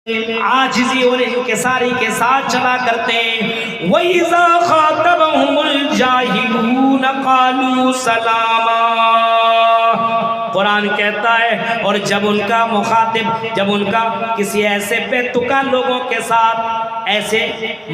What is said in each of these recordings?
عاجزی اور انکساری کے ساتھ چلا کرتے ہیں۔ وَإِذَا خَاطَبَهُمُ الْجَاهِلُونَ قَالُوا سَلَامًا۔ قرآن کہتا ہے اور جب ان کا مخاطب، جب ان کا کسی ایسے بے تکا لوگوں کے ساتھ ایسے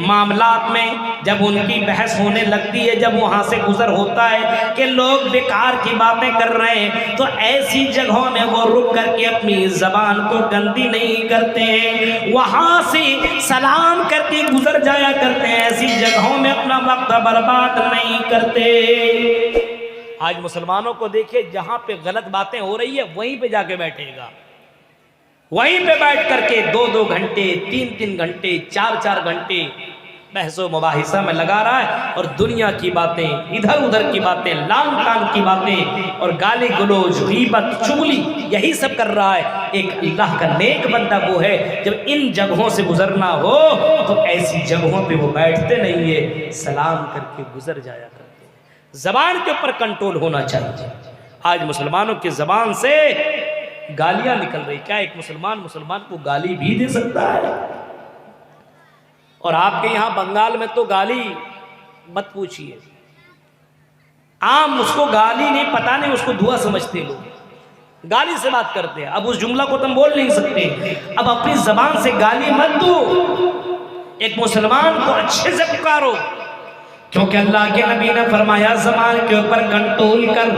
معاملات میں جب ان کی بحث ہونے لگتی ہے، جب وہاں سے گزر ہوتا ہے کہ لوگ بیکار کی باتیں کر رہے ہیں، تو ایسی جگہوں میں وہ رک کر کے اپنی زبان کو گندی نہیں کرتے ہیں، وہاں سے سلام کر کے گزر جایا کرتے ہیں، ایسی جگہوں میں اپنا وقت برباد نہیں کرتے۔ آج مسلمانوں کو دیکھیں، جہاں پہ غلط باتیں ہو رہی ہے وہیں پہ جا کے بیٹھے گا، وہیں پہ بیٹھ کر کے 2-2 گھنٹے 3-3 گھنٹے 4-4 گھنٹے بحث و مباحثہ میں لگا رہا ہے، اور دنیا کی باتیں، ادھر ادھر کی باتیں، لان تان کی باتیں اور گالی گلوچ، غیبت، چغلی، یہی سب کر رہا ہے۔ ایک اللہ کا نیک بندہ وہ ہے جب ان جگہوں سے گزرنا ہو تو ایسی جگہوں پہ وہ بیٹھتے نہیں ہے، سلام کر کے گزر جایا کرتے۔ زبان کے اوپر کنٹرول ہونا چاہیے۔ آج مسلمانوں کی زبان سے گالیاں نکل رہی، کیا ایک مسلمان کو گالی بھی دے سکتا ہے؟ اور آپ کے یہاں بنگال میں تو گالی مت پوچھئے، عام اس کو گالی نہیں، پتہ نہیں اس کو دعا سمجھتے لوگ، گالی سے بات کرتے ہیں۔ اب اس جملہ کو تم بول نہیں سکتے، اب اپنی زبان سے گالی مت دو، ایک مسلمان کو اچھے سے پکارو، کیونکہ اللہ کے نبی نے فرمایا زبان کے اوپر کنٹرول کر،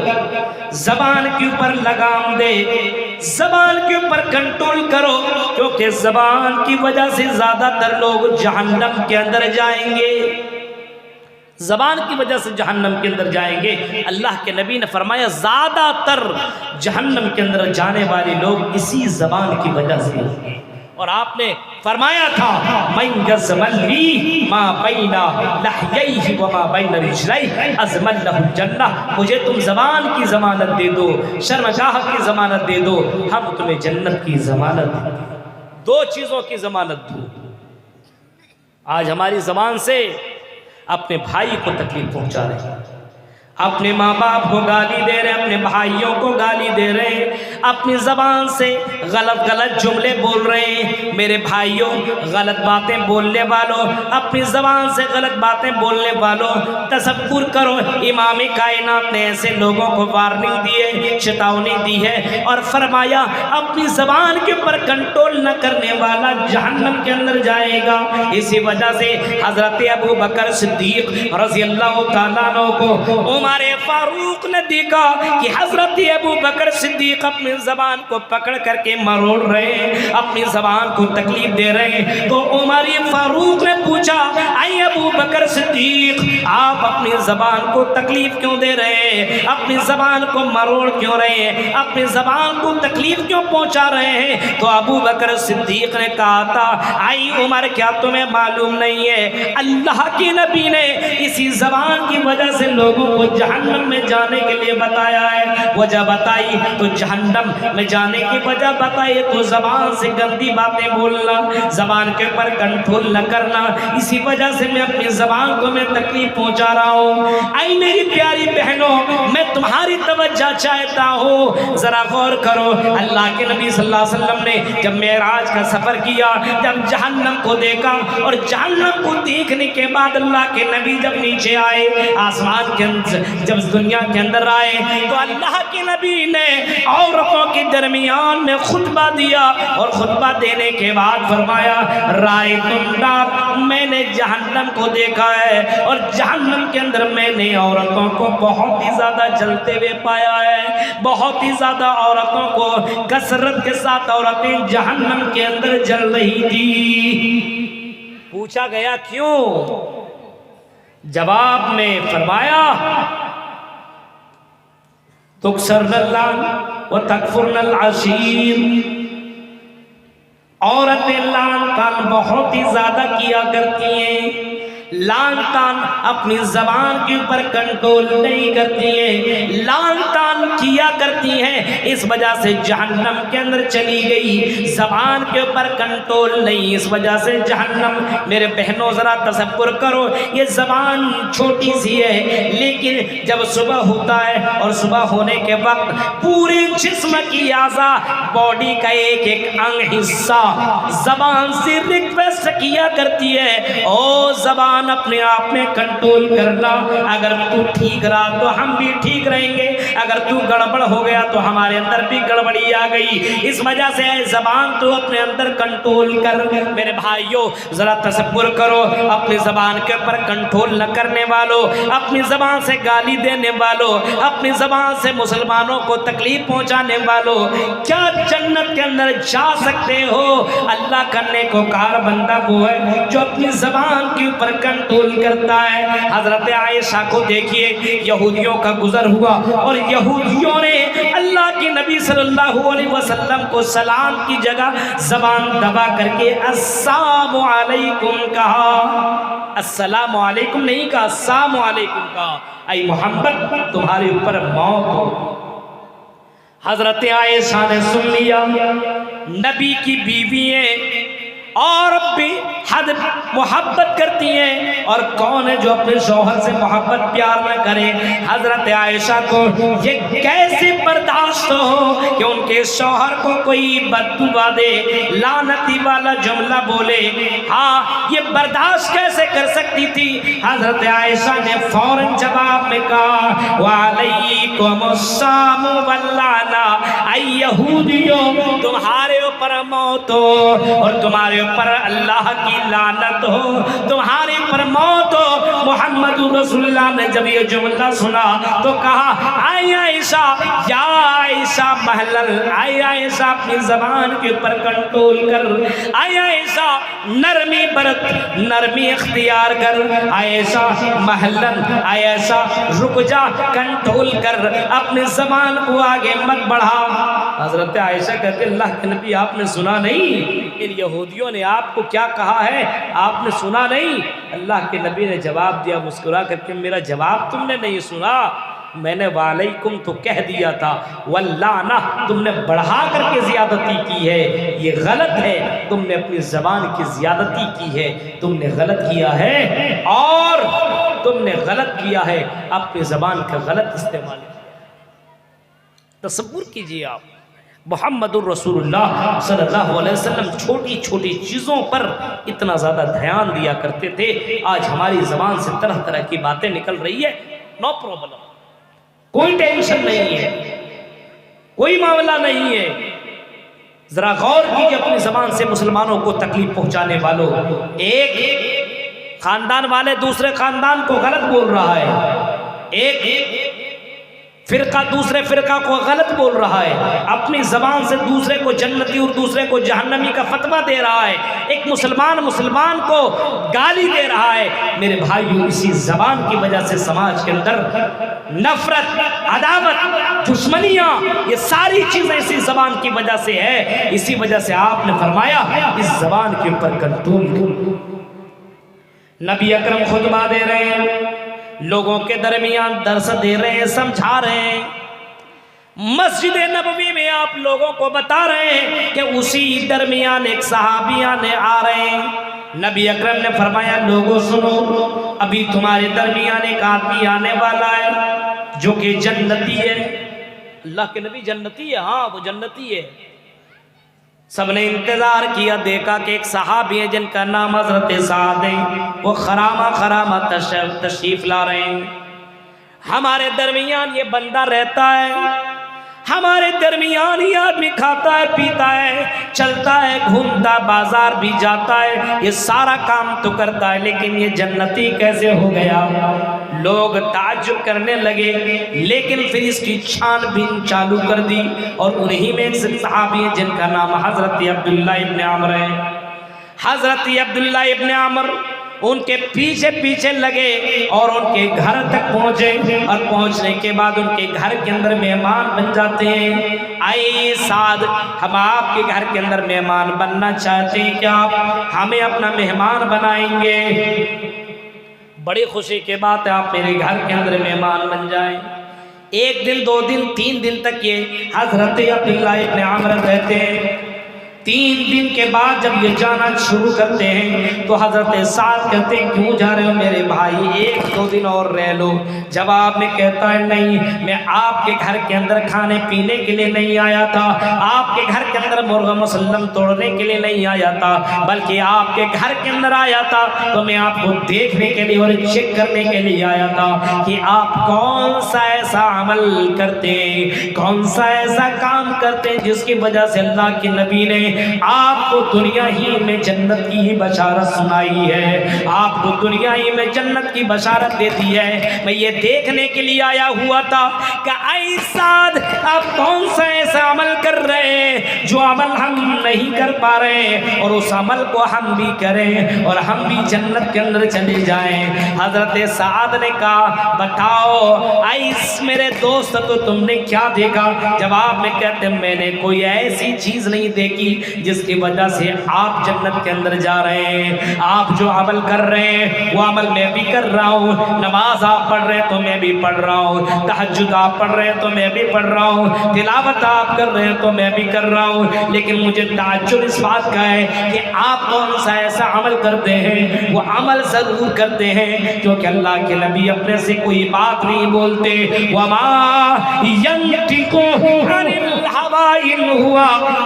زبان کے اوپر لگام دے، زبان کے اوپر کنٹرول کرو، کیونکہ زبان کی وجہ سے زیادہ تر لوگ جہنم کے اندر جائیں گے، زبان کی وجہ سے جہنم کے اندر جائیں گے۔ اللہ کے نبی نے فرمایا زیادہ تر جہنم کے اندر جانے والے لوگ اسی زبان کی وجہ سے ہیں، اور آپ نے فرمایا تھا مَن يَزْمَلْ لِي مَا بَيْنَ لَحْيَيْهِ وَمَا بَيْنَ رِجْلَيْهِ أَزْمَلْ لَهُ الْجَنَّةِ۔ مجھے تم زبان کی ضمانت دے دو، شرمگاہ کی ضمانت دے دو، ہم تمہیں جنت کی ضمانت دے دو، دو چیزوں کی ضمانت دو۔ آج ہماری زبان سے اپنے بھائی کو تکلیف پہنچا رہے ہیں، اپنے ماں باپ کو گالی دے رہے ہیں، اپنے بھائیوں کو گالی دے رہے ہیں، اپنی زبان سے غلط جملے بول رہے ہیں۔ میرے بھائیوں، غلط باتیں بولنے والوں، اپنی زبان سے غلط باتیں بولنے والوں، تصور کرو امام کائنات نے ایسے لوگوں کو وارننگ دی ہے، چتاونی دی ہے، اور فرمایا اپنی زبان کے اوپر کنٹرول نہ کرنے والا جہنم کے اندر جائے گا۔ اسی وجہ سے حضرت ابو بکر صدیق رضی اللہ تعالیٰ عنہ کو عمر فاروق نے دیکھا کہ حضرت ابو بکر صدیق اپنی زبان کو پکڑ کر کے مروڑ رہے ہیں، اپنی زبان کو تکلیف دے رہے ہیں، تو عمر فاروق نے پوچھا اے ابو بکر صدیق، آپ اپنی زبان کو تکلیف کیوں دے رہے ہیں، اپنی زبان کو مروڑ کیوں رہے ہیں، اپنی زبان کو تکلیف کیوں پہنچا رہے ہیں؟ تو ابو بکر صدیق نے کہا تھا اے عمر، کیا تمہیں معلوم نہیں ہے اللہ کے نبی نے اسی زبان کی وجہ سے لوگوں کو جہنم میں جانے کے لیے بتایا ہے، وجہ بتائی تو جہنم میں جانے کی وجہ بتائی تو زبان سے گندی باتیں بولنا، زبان کے اوپر کنٹرول نہ کرنا، اسی وجہ سے میں اپنی زبان کو میں تکلیف پہنچا رہا ہوں۔ اے میری پیاری بہنوں، میں تمہاری توجہ چاہتا ہوں، ذرا غور کرو، اللہ کے نبی صلی اللہ علیہ وسلم نے جب معراج کا سفر کیا، جب جہنم کو دیکھا، اور جہنم کو دیکھنے کے بعد اللہ کے نبی جب نیچے آئے، آسمان کے جب دنیا کے اندر آئے، تو اللہ کے نبی نے عورتوں کے درمیان میں خطبہ دیا، اور خطبہ دینے کے بعد فرمایا رائت النار، میں نے جہنم کو دیکھا ہے، اور جہنم کے اندر میں نے عورتوں کو بہت ہی زیادہ جلتے ہوئے پایا ہے، بہت ہی زیادہ عورتوں کو کثرت کے ساتھ عورتیں جہنم کے اندر جل رہی تھی۔ پوچھا گیا کیوں؟ جواب میں فرمایا تکسرن اللعن و تکفرن العشیر، عورتیں لعن کان بہت ہی زیادہ کیا کرتی ہیں، لان تان اپنی زبان کے اوپر کنٹرول نہیں کرتی ہیں، لان تان کیا کرتی ہیں، اس وجہ سے جہنم کے اندر چلی گئی۔ زبان کے اوپر کنٹرول نہیں، اس وجہ سے جہنم۔ میرے بہنوں ذرا تصور کرو، یہ زبان چھوٹی سی ہے، لیکن جب صبح ہوتا ہے اور صبح ہونے کے وقت پورے جسم کی اعضاء، باڈی کا ایک ایک انگ حصہ زبان سے ریکویسٹ کیا کرتی ہے، او زبان اپنے آپ میں کنٹرول کرنا، اگر تو ٹھیک رہا تو ہم بھی ٹھیک رہیں گے، اگر تو گڑبڑ ہو گیا تو ہمارے اندر بھی گڑبڑی آ گئی، اس وجہ سے زبان تو اپنے اندر کنٹرول کر۔ میرے بھائیوں ذرا تصور کرو، اپنی زبان کے اوپر کنٹرول نہ کرنے والوں، اپنی زبان سے گالی دینے والوں، اپنی زبان سے مسلمانوں کو تکلیف پہنچانے والوں، کیا جنت کے اندر جا سکتے ہو؟ اللہ کا نیکوکار بندہ وہ ہے جو اپنی زبان کے اوپر کنٹرول کرتا ہے۔ حضرت عائشہ کو دیکھیے، یہودیوں کا گزر ہوا اور یہودیوں نے اللہ کے نبی صلی اللہ علیہ وسلم کو سلام کی جگہ زبان دبا کر کے السلام علیکم کہا، السلام علیکم نہیں کہا، السلام علیکم کہا، اے محمد تمہارے اوپر موت ہو۔ حضرت عائشہ نے سن لیا، نبی کی بیوییں اور بھی حد محبت کرتی ہیں، اور کون ہے جو اپنے شوہر سے محبت پیار نہ کرے؟ حضرت عائشہ کو یہ کیسے برداشت ہو کہ ان کے شوہر کو کوئی بد دعا دے، لعنتی والا جملہ بولے؟ ہاں یہ برداشت کیسے کر سکتی تھی؟ حضرت عائشہ نے فوراً جواب میں کہا وعلیکم السلام واللعنہ، اے یہودیوں تمہارے اوپر موت ہو اور تمہارے پر اللہ کی لعنت ہو، تمہارے پر موت ہو۔ محمد رسول اللہ نے جب یہ جملہ سنا تو کہا اے عائشہ، یا عائشہ محلل، اے عائشہ اپنی زبان کے اوپر کنٹرول کر، اے عائشہ نرمی برت، نرمی اختیار کر، عائشہ محلل، اے عائشہ رک جا، کنٹرول کر، اپنی زبان کو آگے مت بڑھا۔ حضرت عائشہ کہتے اللہ کے نبی آپ نے سنا نہیں ان یہودیوں نے آپ کو کیا کہا ہے؟ آپ نے سنا نہیں؟ اللہ کے نبی نے جواب دیا مسکرا کر کے میرا جواب تم نے نہیں سنا، میں نے وعلیکم تو کہہ دیا تھا، واللعنہ تم نے بڑھا کر کے زیادتی کی ہے، یہ غلط ہے، تم نے اپنی زبان کی زیادتی کی ہے، تم نے غلط کیا ہے، اور تم نے غلط کیا ہے، اپنی زبان کا غلط استعمال کیا۔ تصور کیجئے آپ، محمد الرسول اللہ صلی اللہ علیہ وسلم چھوٹی چھوٹی چیزوں پر اتنا زیادہ دھیان دیا کرتے تھے، آج ہماری زبان سے طرح طرح کی باتیں نکل رہی ہے، نو پرابلم، کوئی ٹینشن نہیں ہے، کوئی معاملہ نہیں ہے۔ ذرا غور کیجئے اپنی زبان سے مسلمانوں کو تکلیف پہنچانے والوں، ایک خاندان والے دوسرے خاندان کو غلط بول رہا ہے، ایک فرقہ دوسرے فرقہ کو غلط بول رہا ہے، اپنی زبان سے دوسرے کو جنتی اور دوسرے کو جہنمی کا فتویٰ دے رہا ہے، ایک مسلمان کو گالی دے رہا ہے۔ میرے بھائیو اسی زبان کی وجہ سے سماج کے اندر نفرت، عداوت، دشمنیاں، یہ ساری چیزیں اسی زبان کی وجہ سے ہے۔ اسی وجہ سے آپ نے فرمایا اس زبان کے اوپر کنٹرول کرو۔ نبی اکرم خطبہ دے رہے ہیں، لوگوں کے درمیان درس دے رہے ہیں، سمجھا رہے ہیں، مسجد نبوی میں آپ لوگوں کو بتا رہے ہیں کہ اسی درمیان ایک صحابی آنے آ رہے ہیں۔ نبی اکرم نے فرمایا لوگوں سنو، ابھی تمہارے درمیان ایک آدمی آنے والا ہے جو کہ جنتی ہے۔ اللہ کے نبی جنتی ہے؟ ہاں وہ جنتی ہے۔ سب نے انتظار کیا، دیکھا کہ ایک صحابی ہیں جن کا نام حضرت سعد ہے، وہ خرامہ تشریف لا رہے ہیں۔ ہمارے درمیان یہ بندہ رہتا ہے، ہمارے درمیان یہ آدمی کھاتا ہے، پیتا ہے، چلتا ہے، گھومتا، بازار بھی جاتا ہے، یہ سارا کام تو کرتا ہے، لیکن یہ جنتی کیسے ہو گیا؟ لوگ تعجب کرنے لگے، لیکن پھر اس کی چھان بین چالو کر دی، اور انہی میں ایک صحابی ہیں جن کا نام حضرت عبداللہ ابن عمر ہے۔ حضرت عبداللہ ابن عمر ان کے پیچھے پیچھے لگے اور ان کے گھر تک پہنچے، اور پہنچنے کے بعد ان کے گھر کے اندر مہمان بن جاتے ہیں۔ اے سعد، ہم آپ کے گھر کے اندر مہمان بننا چاہتے ہیں، کیا آپ ہمیں اپنا مہمان بنائیں گے؟ بڑی خوشی کی بات ہے آپ میرے گھر کے اندر مہمان بن جائیں۔ ایک دن، دو دن، تین دن تک یہ حضرت عبداللہ ابن عمرو رہتے ہیں۔ 3 دن کے بعد جب یہ جانا شروع کرتے ہیں تو حضرت سعد کہتے ہیں کیوں جا رہے ہو میرے بھائی، 1-2 دن اور رہ لو۔ جواب میں کہتا ہے نہیں، میں آپ کے گھر کے اندر کھانے پینے کے لیے نہیں آیا تھا، آپ کے گھر کے اندر مرغ مسلم توڑنے کے لیے نہیں آیا تھا، بلکہ آپ کے گھر کے اندر آیا تھا تو میں آپ کو دیکھنے کے لیے اور چیک کرنے کے لیے آیا تھا کہ آپ کون سا ایسا عمل کرتے ہیں، کون سا ایسا کام کرتے ہیں جس کی وجہ سے اللہ کے نبی نے آپ کو دنیا ہی میں جنت کی ہی بشارت سنائی ہے، آپ کو دنیا ہی میں جنت کی بشارت دیتی ہے۔ میں یہ دیکھنے کے لیے آیا ہوا تھا کہ اے سعد آپ کون سا ایسا عمل کر رہے ہیں جو عمل ہم نہیں کر پا رہے ہیں، اور اس عمل کو ہم بھی کریں اور ہم بھی جنت کے اندر چلے جائیں۔ حضرت سعد نے کہا بتاؤ اے میرے دوست تو تم نے کیا دیکھا؟ جواب میں کہتے میں نے کوئی ایسی چیز نہیں دیکھی جس کی وجہ سے آپ جنت کے اندر جا رہے ہیں، آپ جو عمل کر رہے ہیں وہ عمل میں بھی کر رہا ہوں، نماز آپ پڑھ رہے ہیں تو میں بھی پڑھ رہا ہوں، تہجد آپ پڑھ رہے ہیں تو میں بھی پڑھ رہا ہوں، تلاوت آپ کر رہے ہیں تو میں بھی کر رہا ہوں، لیکن مجھے تعجب اس بات کا ہے کہ آپ کون سا ایسا عمل کرتے ہیں، وہ عمل ضرور کرتے ہیں کیونکہ اللہ کے نبی اپنے سے کوئی بات نہیں بولتے، وَمَا يَنْتِقُ عَنِ الْهَوَىٰ إِنْ هُوَ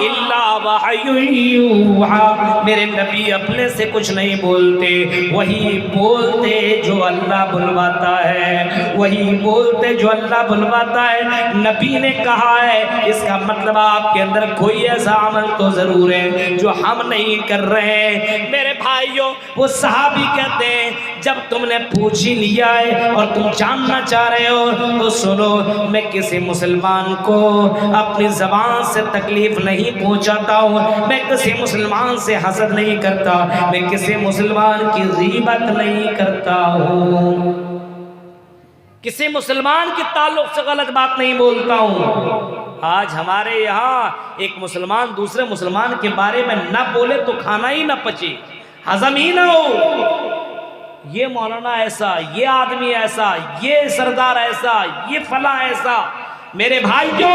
إِلَّا وَحْيٌ یُوحَىٰ، میرے نبی اپنے سے کچھ نہیں بولتے، وہی بولتے جو اللہ بلواتا ہے، وہی بولتے جو اللہ بلواتا ہے۔ نبی نے کہا ہے اس کا مطلب آپ کے اندر کوئی ایسا عمل تو ضرور ہے جو ہم نہیں کر رہے ہیں۔ میرے بھائیوں وہ صحابی کہتے ہیں جب تم نے پوچھ ہی لیا ہے اور تم جاننا چاہ رہے ہو تو سنو، میں کسی مسلمان کو اپنی زبان سے تکلیف نہیں پہنچاتا ہوں، میں کسی مسلمان سے حسد نہیں کرتا، میں کسی مسلمان کی غیبت نہیں کرتا ہوں، کسی مسلمان کے تعلق سے غلط بات نہیں بولتا ہوں۔ آج ہمارے یہاں ایک مسلمان دوسرے مسلمان کے بارے میں نہ بولے تو کھانا ہی نہ پچے، ہضم ہی نہ ہو، یہ مولانا ایسا، یہ آدمی ایسا، یہ سردار ایسا، یہ فلاں ایسا۔ میرے بھائیوں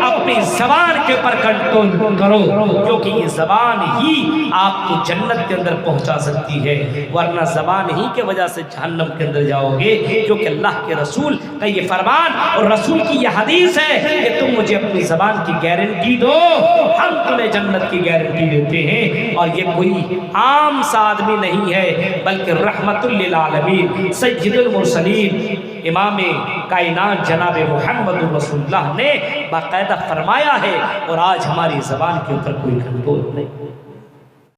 اپنی زبان کے اوپر کنٹرول کرو، کیونکہ یہ زبان ہی آپ کو جنت کے اندر پہنچا سکتی ہے، ورنہ زبان ہی کے وجہ سے جہنم کے اندر جاؤ گے، کیونکہ اللہ کے رسول کا یہ فرمان اور رسول کی یہ حدیث ہے کہ تم مجھے اپنی زبان کی گارنٹی دو، ہم تمہیں جنت کی گارنٹی دیتے ہیں۔ اور یہ کوئی عام سا آدمی نہیں ہے بلکہ رحمت للعالمین سید المرسلین امام کائنات جناب محمد رسول اللہ نے باقاعدہ فرمایا ہے، اور آج ہماری زبان کے اوپر کوئی کنٹرول نہیں۔